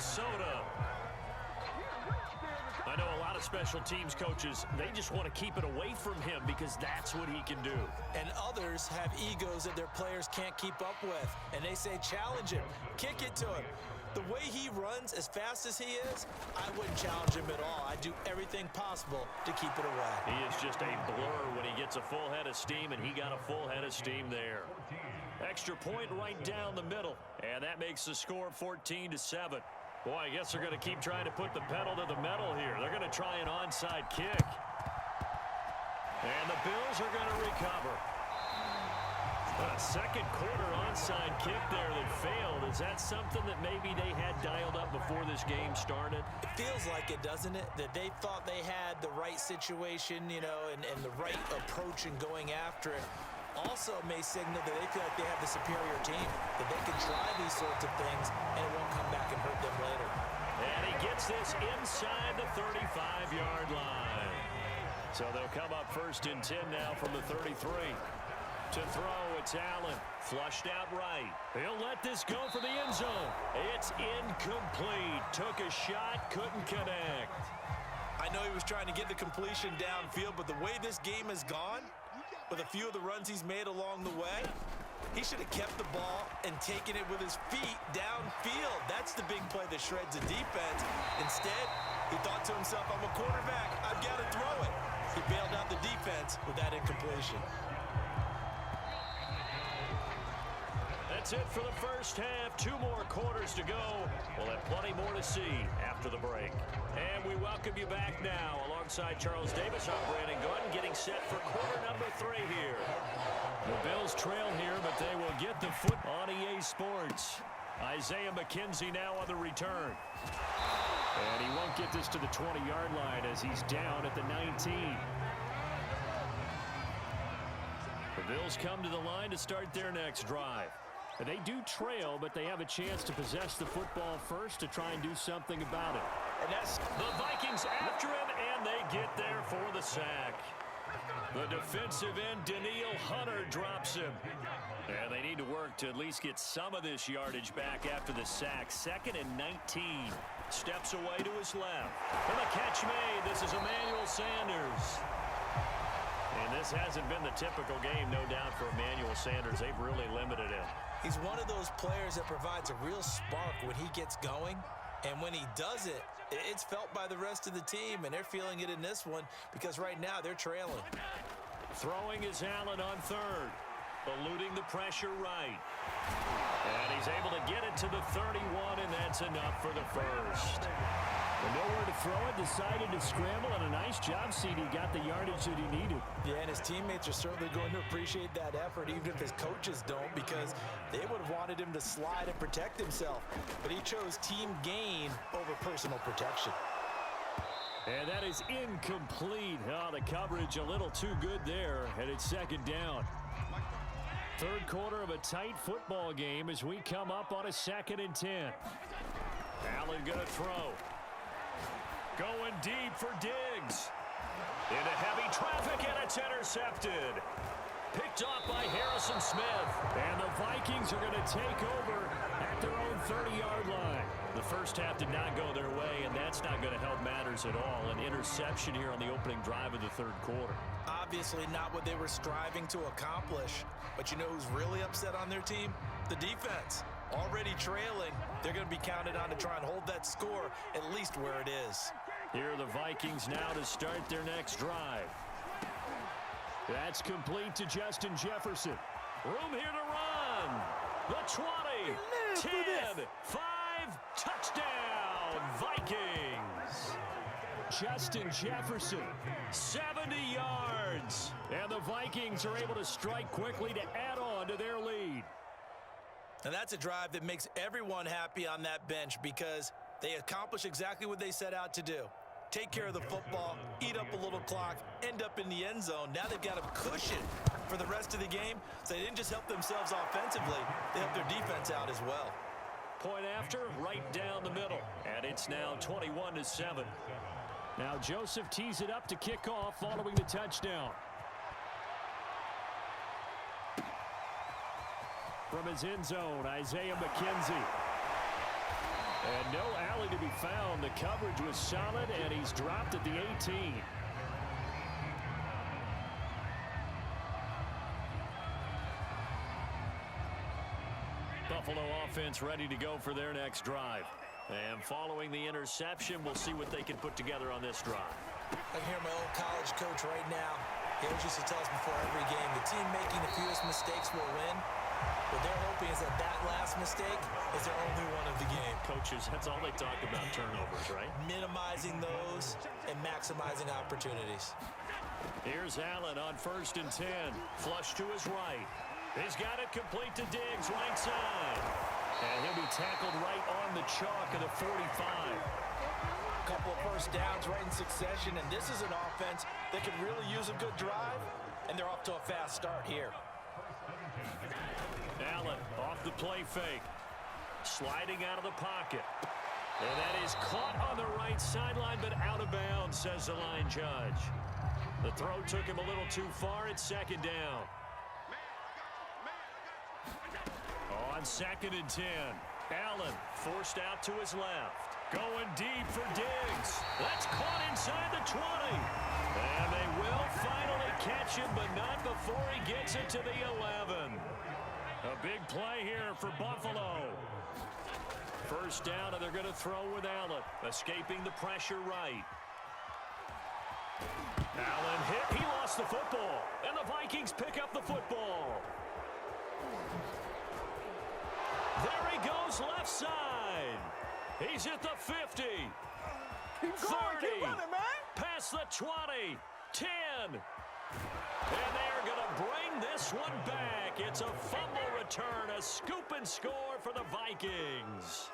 Minnesota. I know a lot of special teams coaches, they just want to keep it away from him because that's what he can do. And others have egos that their players can't keep up with. And they say, challenge him, kick it to him. The way he runs as fast as he is, I wouldn't challenge him at all. I'd do everything possible to keep it away. He is just a blur when he gets a full head of steam, and he got a full head of steam there. Extra point right down the middle, and that makes the score 14-7. Boy, I guess they're going to keep trying to put the pedal to the metal here. They're going to try an onside kick. And the Bills are going to recover. A second quarter onside kick there that failed. Is that something that maybe they had dialed up before this game started? It feels like it, doesn't it? That they thought they had the right situation, you know, and the right approach in going after it. Also may signal that they feel like they have the superior team, that they can try these sorts of things and it won't come back and hurt them later. And he gets this inside the 35-yard line. So they'll come up 1st and 10 now from the 33. To throw, it's Allen. Flushed out right. He'll let this go for the end zone. It's incomplete. Took a shot, couldn't connect. I know he was trying to get the completion downfield, but the way this game has gone, with a few of the runs he's made along the way, he should have kept the ball and taken it with his feet downfield. That's the big play that shreds the defense. Instead, he thought to himself, I'm a quarterback, I've got to throw it. He bailed out the defense with that incompletion. That's it for the first half. 2 more quarters to go. We'll have plenty more to see after the break. And we welcome you back now. Alongside Charles Davis, I'm Brandon Gordon, getting set for quarter number 3 here. The Bills trail here, but they will get the foot on EA Sports. Isaiah McKenzie now on the return. And he won't get this to the 20-yard line as he's down at the 19. The Bills come to the line to start their next drive. They do trail, but they have a chance to possess the football first to try and do something about it. And that's the Vikings after him, and they get there for the sack. The defensive end, Danielle Hunter, drops him. And they need to work to at least get some of this yardage back after the sack. 2nd and 19. Steps away to his left. And the catch made. This is Emmanuel Sanders. And this hasn't been the typical game, no doubt, for Emmanuel Sanders. They've really limited him. He's one of those players that provides a real spark when he gets going. And when he does it, it's felt by the rest of the team, and they're feeling it in this one because right now they're trailing. Throwing is Allen on 3rd. Eluding the pressure right. And he's able to get it to the 31, and that's enough for the first. And nowhere to throw it, decided to scramble, and a nice job, CD. Got the yardage that he needed. Yeah, and his teammates are certainly going to appreciate that effort, even if his coaches don't, because they would have wanted him to slide and protect himself. But he chose team gain over personal protection. And that is incomplete. Oh, the coverage a little too good there, and it's 2nd down. 3rd quarter of a tight football game as we come up on a 2nd and 10. Allen going to throw. Going deep for Diggs. Into heavy traffic, and it's intercepted. Picked off by Harrison Smith. And the Vikings are going to take over at their own 30-yard line. The first half did not go their way, and that's not going to help matters at all. An interception here on the opening drive of the 3rd quarter. Obviously not what they were striving to accomplish. But you know who's really upset on their team? The defense. Already trailing, they're going to be counted on to try and hold that score at least where it is. Here are the Vikings now to start their next drive. That's complete to Justin Jefferson. Room here to run. The 20, 10, 5, touchdown, Vikings. Justin Jefferson, 70 yards. And the Vikings are able to strike quickly to add on to their lead. And that's a drive that makes everyone happy on that bench because they accomplish exactly what they set out to do. Take care of the football, eat up a little clock, end up in the end zone. Now they've got a cushion for the rest of the game, so they didn't just help themselves offensively, they helped their defense out as well. Point after, right down the middle, and it's now 21-7. Now Joseph tees it up to kick off following the touchdown. From his end zone, Isaiah McKenzie. And no alley to be found. The coverage was solid, and he's dropped at the 18. Buffalo offense ready to go for their next drive. And following the interception, we'll see what they can put together on this drive. I can hear my old college coach right now. He always used to tell us before every game, the team making the fewest mistakes will win. What they're hoping is that last mistake is their only one of the game. Coaches, that's all they talk about, turnovers, right? Minimizing those and maximizing opportunities. Here's Allen on 1st and 10. Flush to his right. He's got it complete to Diggs, right side. And he'll be tackled right on the chalk of the 45. A couple of first downs right in succession, and this is an offense that could really use a good drive, and they're off to a fast start here. Allen off the play fake. Sliding out of the pocket. And that is caught on the right sideline, but out of bounds, says the line judge. The throw took him a little too far at 2nd down. On 2nd and 10. Allen forced out to his left. Going deep for Diggs. That's caught inside the 20. And they will finally catch him, but not before he gets it to the 11. A big play here for Buffalo. First down, and they're going to throw with Allen. Escaping the pressure right. Allen hit. He lost the football. And the Vikings pick up the football. There he goes, left side. He's at the 50. Keep going, 30. keep running, man. Past the 20. 10. And they're going to bring this one back. It's a fumble return, a scoop and score for the Vikings.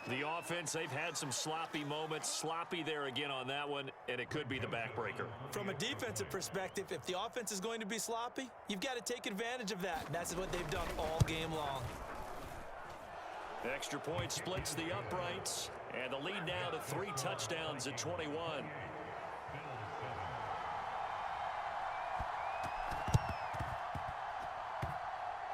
The offense, they've had some sloppy moments. Sloppy there again on that one, and it could be the backbreaker. From a defensive perspective, if the offense is going to be sloppy, you've got to take advantage of that. And that's what they've done all game long. Extra point splits the uprights, and the lead now to 3 touchdowns at 21.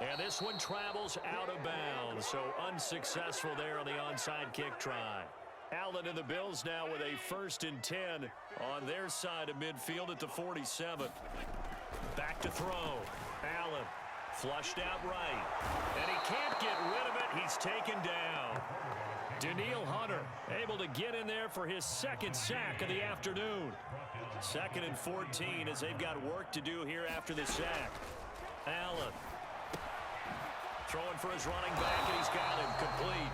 And this one travels out of bounds, so unsuccessful there on the onside kick try. Allen and the Bills now with a 1st and 10 on their side of midfield at the 47. Back to throw. Allen flushed out right. And he can't get rid of it. He's taken down. Danielle Hunter able to get in there for his 2nd sack of the afternoon. 2nd and 14 as they've got work to do here after the sack. Allen throwing for his running back, and he's got him complete.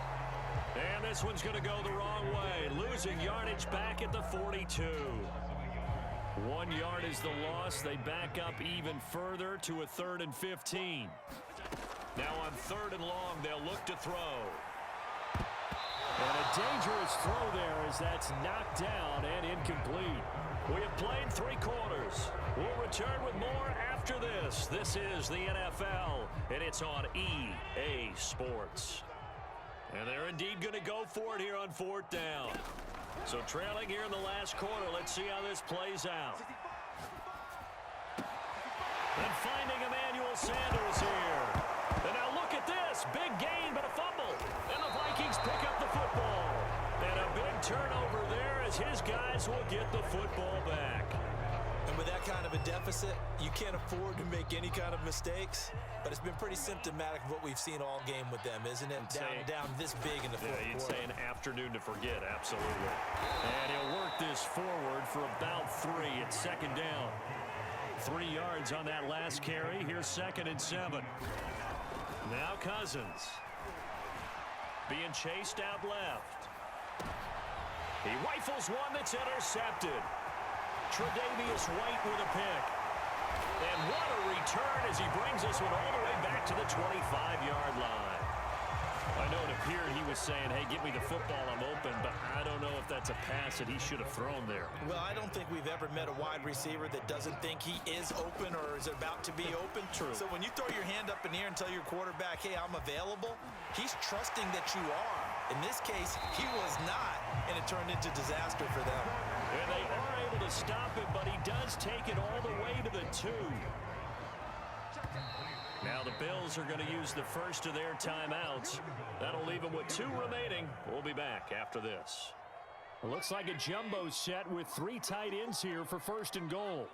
And this one's going to go the wrong way. Losing yardage back at the 42. 1 yard is the loss. They back up even further to a 3rd and 15. Now on 3rd and long, they'll look to throw. And a dangerous throw there as that's knocked down and incomplete. We have played 3 quarters. We'll return with more after this. This is the NFL, and it's on EA Sports. And they're indeed going to go for it here on 4th down. So trailing here in the last quarter, let's see how this plays out. And finding Emmanuel Sanders here. And now look at this. Big gain, but a fumble. And the Vikings pick up the football. And a big turnover there as his guys will get the football back. And with that kind of a deficit, you can't afford to make any kind of mistakes. But it's been pretty symptomatic of what we've seen all game with them, isn't it? Down this big in the fourth quarter. You'd say an afternoon to forget, absolutely. And he'll work this forward for about 3 at 2nd down. 3 yards on that last carry. Here's 2nd and 7. Now Cousins. Being chased out left. He rifles one that's intercepted. Tre'Davious White with a pick. And what a return as he brings this one all the way back to the 25-yard line. I know it appeared he was saying, hey, give me the football, I'm open, but I don't know if that's a pass that he should have thrown there. Well, I don't think we've ever met a wide receiver that doesn't think he is open or is about to be open. True. So when you throw your hand up in the air and tell your quarterback, hey, I'm available, he's trusting that you are. In this case, he was not, and it turned into disaster for them. And they are able to stop him, but he does take it all the way to the 2. Now the Bills are going to use the first of their timeouts. That'll leave them with 2 remaining. We'll be back after this. It looks like a jumbo set with 3 tight ends here for 1st and goal.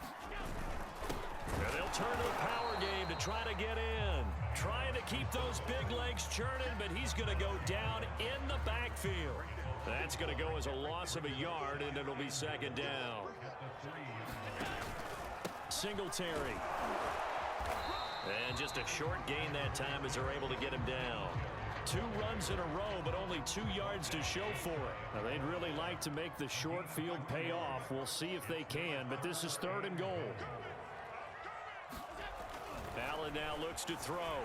And they'll turn to the power game to try to get in. Trying to keep those big legs churning, but he's going to go down in the backfield. That's going to go as a loss of a yard, and it'll be 2nd down. Singletary. And just a short gain that time as they're able to get him down. 2 runs in a row, but only 2 yards to show for it. Now, they'd really like to make the short field pay off. We'll see if they can, but this is 3rd and goal. Allen now looks to throw.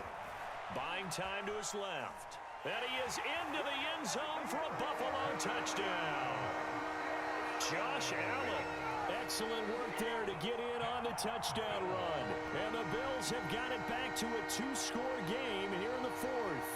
Buying time to his left. And he is into the end zone for a Buffalo touchdown. Josh Allen. Excellent work there to get in on the touchdown run. And the Bills have got it back to a 2-score game here in the 4th.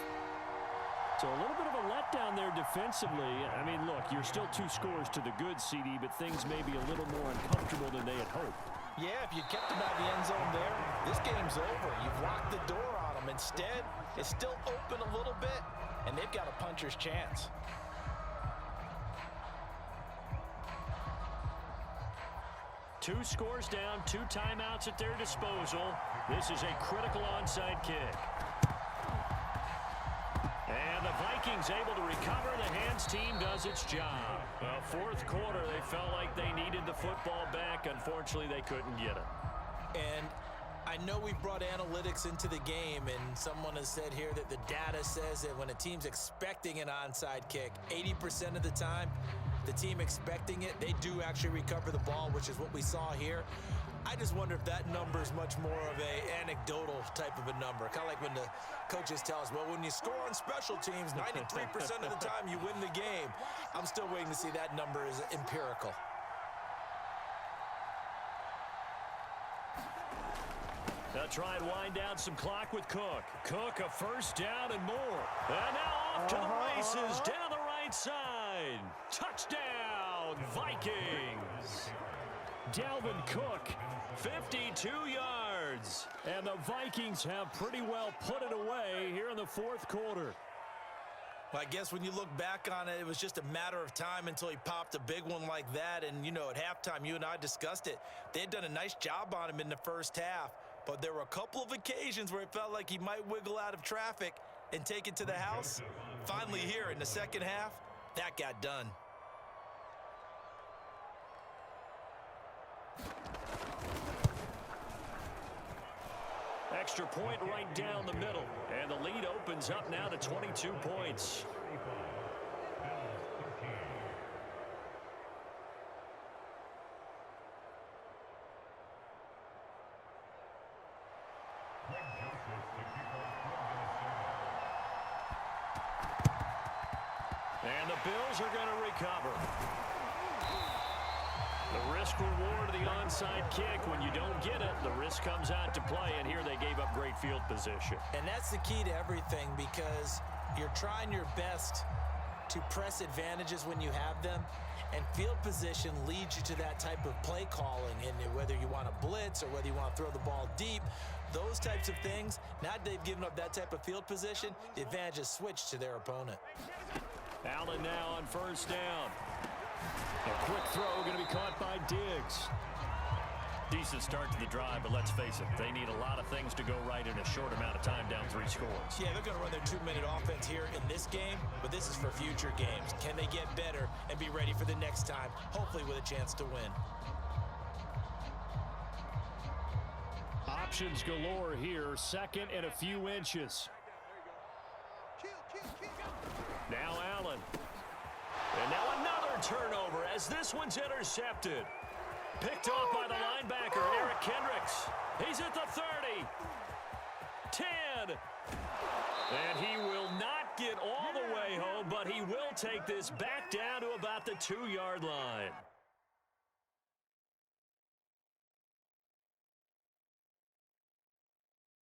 So a little bit of a letdown there defensively. I mean, look, you're still 2 scores to the good, CD, but things may be a little more uncomfortable than they had hoped. Yeah, if you kept him out of the end zone there, this game's over. You've locked the door on him. Instead, it's still open a little bit, and they've got a puncher's chance. Two scores down, 2 timeouts at their disposal. This is a critical onside kick. And the Vikings able to recover. The hands team does its job. Well, 4th quarter, they felt like they needed the football back. Unfortunately, they couldn't get it. And I know we brought analytics into the game, and someone has said here that the data says that when a team's expecting an onside kick, 80% of the time, the team expecting it, they do actually recover the ball, which is what we saw here. I just wonder if that number is much more of a anecdotal type of a number. Kind of like when the coaches tell us, well, when you score on special teams, 93% of the time you win the game. I'm still waiting to see that number is empirical. They'll try and wind down some clock with Cook. Cook, a 1st down and more. And now off to the races down the right side. Touchdown, Vikings. Dalvin Cook, 52 yards. and the Vikings have pretty well put it away here in the 4th quarter. Well, I guess when you look back on it, it was just a matter of time until he popped a big one like that. And, you know, at halftime, you and I discussed it. They had done a nice job on him in the 1st half. But there were a couple of occasions where it felt like he might wiggle out of traffic and take it to the house. Finally here in the 2nd half, that got done. Extra point right down the middle. And the lead opens up now to 22 points. And the Bills are going to recover. The risk-reward of the onside kick, when you don't get it, the risk comes out to play, and here they gave up great field position. And that's the key to everything, because you're trying your best to press advantages when you have them, and field position leads you to that type of play calling. And whether you want to blitz or whether you want to throw the ball deep, those types of things, now that they've given up that type of field position, the advantage is switched to their opponent. Allen now on 1st down. A quick throw going to be caught by Diggs. Decent start to the drive, but let's face it, they need a lot of things to go right in a short amount of time down 3 scores. Yeah, they're going to run their 2-minute offense here in this game, but this is for future games. Can they get better and be ready for the next time, hopefully with a chance to win? Options galore here, 2nd and a few inches. Now Allen. And now another turnover as this one's intercepted. Picked off by the linebacker, Eric Kendricks. He's at the 30. 10. And he will not get all the way home, but he will take this back down to about the 2-yard line.